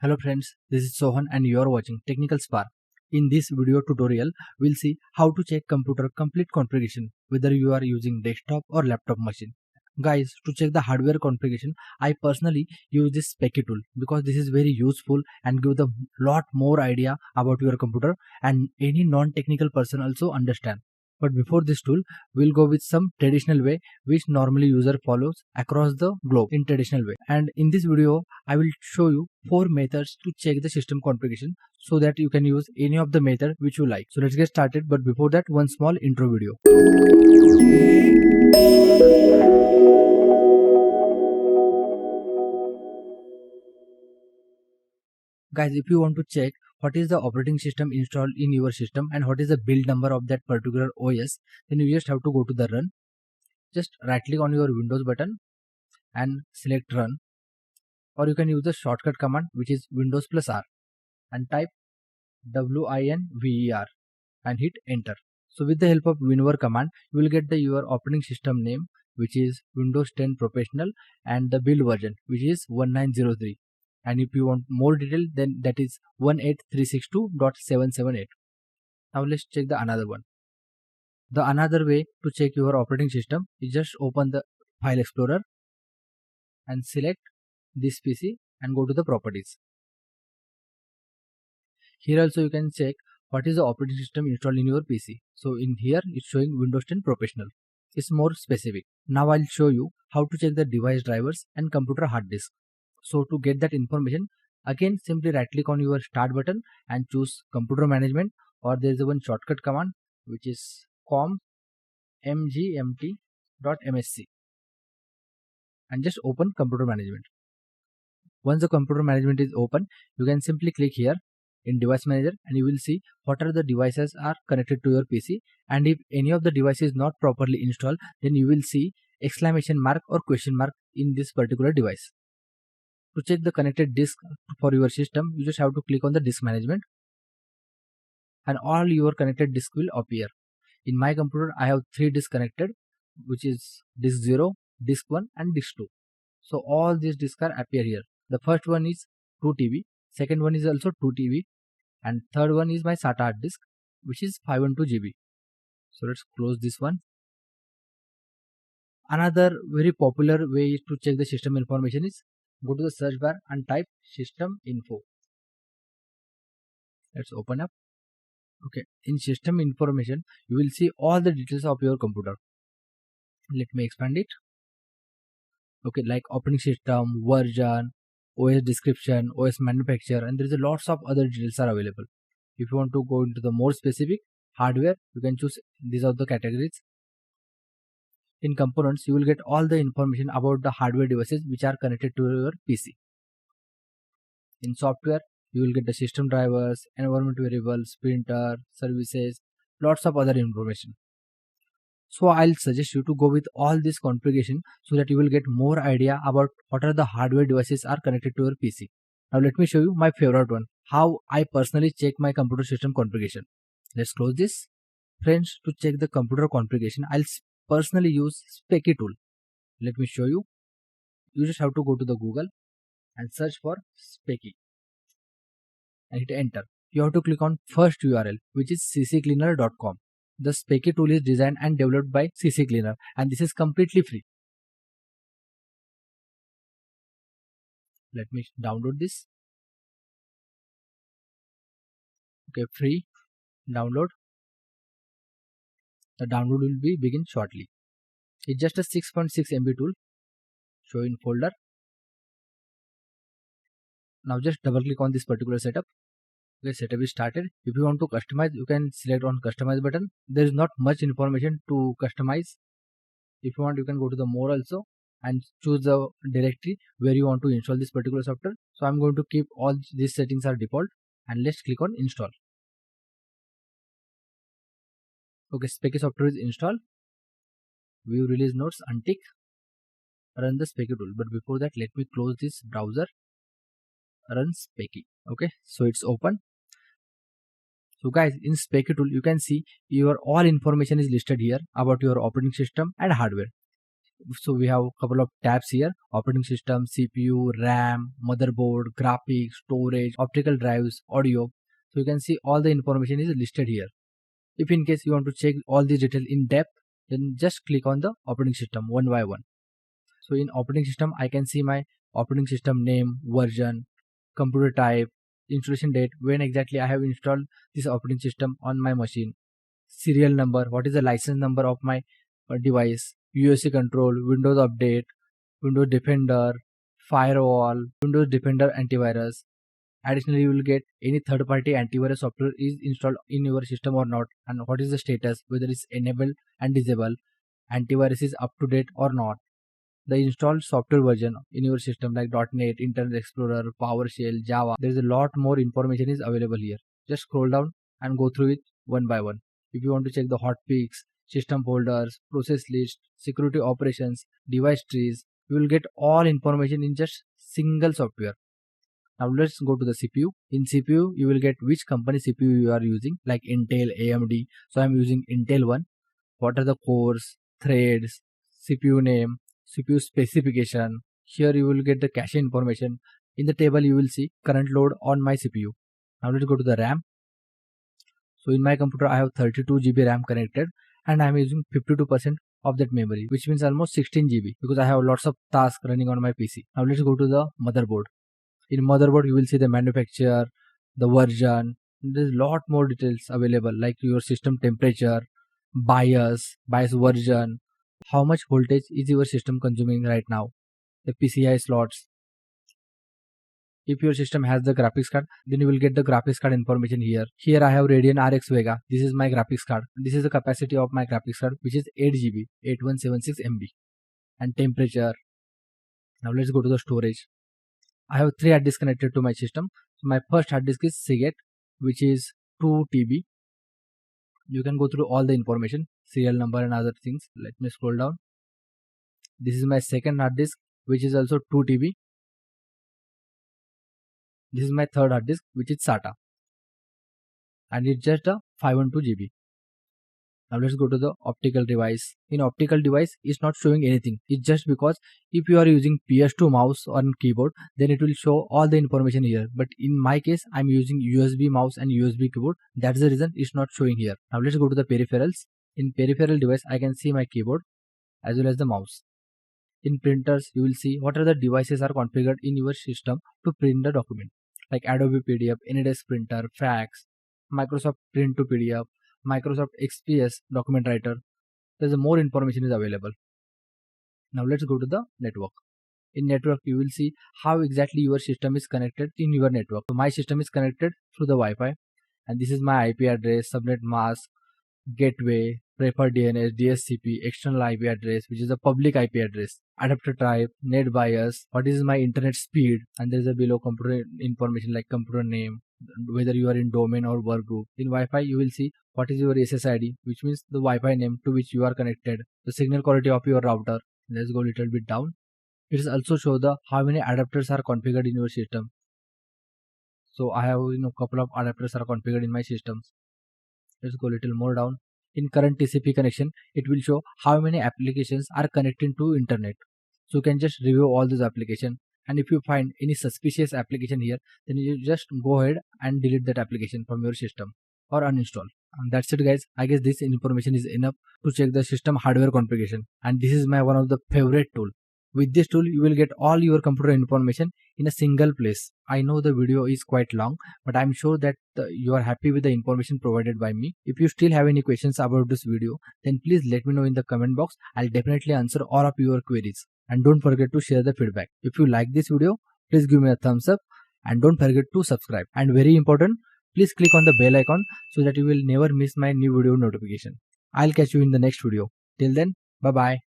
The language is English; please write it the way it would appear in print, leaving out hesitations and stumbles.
Hello friends, this is Sohan and you are watching Technical Spark. In this video tutorial, we'll see how to check computer complete configuration whether you are using desktop or laptop machine. Guys, to check the hardware configuration, I personally use this Specky tool because this is very useful and give the lot more idea about your computer and any non-technical person also understand. But before this tool, we'll go with some traditional way which normally user follows across the globe in traditional way. And in this video, I will show you 4 methods to check the system configuration so that you can use any of the method which you like. So let's get started, but before that, one small intro video. Guys, if you want to check what is the operating system installed in your system and what is the build number of that particular OS, then you just have to go to the run. Just right click on your Windows button and select run, or you can use the shortcut command which is Windows plus R and type WINVER and hit enter. So with the help of WinVer command, you will get your operating system name which is Windows 10 Professional and the build version which is 1903. And if you want more detail, then that is 18362.778. Now let's check the another one. The another way to check your operating system is just open the File Explorer and select this PC and go to the properties. Here also you can check what is the operating system installed in your PC. So in here it's showing Windows 10 Professional. It's more specific. Now I'll show you how to check the device drivers and computer hard disk. So to get that information, again simply right click on your start button and choose computer management, or there is one shortcut command which is com mgmt.msc and just open computer management. Once the computer management is open, you can simply click here in device manager and you will see what are the devices are connected to your PC, and if any of the device is not properly installed, then you will see exclamation mark or question mark in this particular device. To check the connected disk for your system, you just have to click on the disk management and all your connected disk will appear. In my computer, I have 3 disks connected, which is disk 0, disk 1 and disk 2. So all these disks are appear here. The first one is 2 TB, second one is also 2 TB, and third one is my SATA hard disk which is 512 GB. So let's close this one. Another very popular way to check the system information is go to the search bar and type system info. Let's open up. Okay, in system information you will see all the details of your computer. Let me expand it. Okay, like operating system, version, OS description, OS manufacturer, and there is a lots of other details are available. If you want to go into the more specific hardware, you can choose these are the categories. In components, you will get all the information about the hardware devices which are connected to your PC. In software, you will get the system drivers, environment variables, printer, services, lots of other information. So I'll suggest you to go with all this configuration so that you will get more idea about what are the hardware devices are connected to your PC. Now let me show you my favorite one, how I personally check my computer system configuration. Let's close this. Friends, to check the computer configuration, I'll personally use Specky tool. Let me show you. You just have to go to the Google and search for Specky and hit enter. You have to click on first URL which is ccleaner.com. The Specky tool is designed and developed by CCleaner and this is completely free. Let me download this. Okay, free download. The download will be begin shortly. It's just a 6.6 MB tool. Show in folder. Now just double click on this particular setup. Okay, setup is started. If you want to customize, you can select on customize button. There is not much information to customize. If you want, you can go to the more also and choose the directory where you want to install this particular software. So I'm going to keep all these settings are default and let's click on install. Okay, Specky software is installed. View release notes, untick, run the Specky tool. But before that, let me close this browser, run Specky. Okay, so it's open. So guys, in Specky tool, you can see your all information is listed here about your operating system and hardware. So we have a couple of tabs here: operating system, CPU, RAM, motherboard, graphics, storage, optical drives, audio. So you can see all the information is listed here. If in case you want to check all these details in depth, then just click on the operating system one by one. So in operating system, I can see my operating system name, version, computer type, installation date, when exactly I have installed this operating system on my machine, serial number, what is the license number of my device, USC control, Windows update, Windows Defender, firewall, Windows Defender antivirus. Additionally, you will get any third-party antivirus software is installed in your system or not, and what is the status, whether it's enabled and disabled, antivirus is up to date or not, the installed software version in your system like .NET, Internet Explorer, PowerShell, Java. There is a lot more information is available here. Just scroll down and go through it one by one. If you want to check the hotfix, system folders, process list, security operations, device trees, you will get all information in just single software. Now let's go to the CPU. In CPU, you will get which company CPU you are using, like Intel, AMD. So I'm using Intel one. What are the cores, threads, CPU name, CPU specification. Here you will get the cache information. In the table you will see current load on my CPU. Now let's go to the RAM. So in my computer I have 32 GB RAM connected and I am using 52% of that memory, which means almost 16 GB because I have lots of tasks running on my PC. Now let's go to the motherboard. In motherboard you will see the manufacturer, the version. There's a lot more details available like your system temperature, BIOS version, how much voltage is your system consuming right now, the PCI slots. If your system has the graphics card, then you will get the graphics card information here. Here I have Radeon RX Vega. This is my graphics card. This is the capacity of my graphics card, which is 8 GB, 8176 MB. And temperature. Now let's go to the storage. I have 3 hard disks connected to my system. So my first hard disk is Seagate, which is 2 TB. You can go through all the information, serial number and other things. Let me scroll down. This is my second hard disk, which is also 2 TB. This is my third hard disk, which is SATA, and it's just a 512 GB. Now let's go to the optical device. In optical device, it's not showing anything. It's just because if you are using PS2 mouse or keyboard, then it will show all the information here. But in my case, I'm using USB mouse and USB keyboard. That's the reason it's not showing here. Now let's go to the peripherals. In peripheral device, I can see my keyboard as well as the mouse. In printers, you will see what are the devices are configured in your system to print the document, like Adobe PDF, AnyDesk printer, fax, Microsoft Print to PDF, Microsoft XPS document writer. There's more information is available. Now let's go to the network. In network, you will see how exactly your system is connected in your network. So my system is connected through the Wi-Fi, and this is my IP address, subnet mask, gateway, preferred DNS, DSCP, external IP address, which is a public IP address, adapter type, net BIOS, what is my internet speed, and there is a below computer information like computer name, whether you are in domain or work group. In Wi-Fi, you will see what is your SSID, which means the Wi-Fi name to which you are connected, the signal quality of your router. Let's go a little bit down. It is also show the how many adapters are configured in your system. So I have couple of adapters are configured in my systems. Let's go a little more down. In current TCP connection, it will show how many applications are connected to internet. So you can just review all those applications, and if you find any suspicious application here, then you just go ahead and delete that application from your system or uninstall. And that's it guys. I guess this information is enough to check the system hardware configuration, and this is my one of the favorite tool. With this tool, you will get all your computer information in a single place. I know the video is quite long, but I'm sure that you are happy with the information provided by me. If you still have any questions about this video, then please let me know in the comment box. I'll definitely answer all of your queries. And don't forget to share the feedback. If you like this video, please give me a thumbs up and don't forget to subscribe. And very important, please click on the bell icon so that you will never miss my new video notification. I'll catch you in the next video. Till then, bye bye.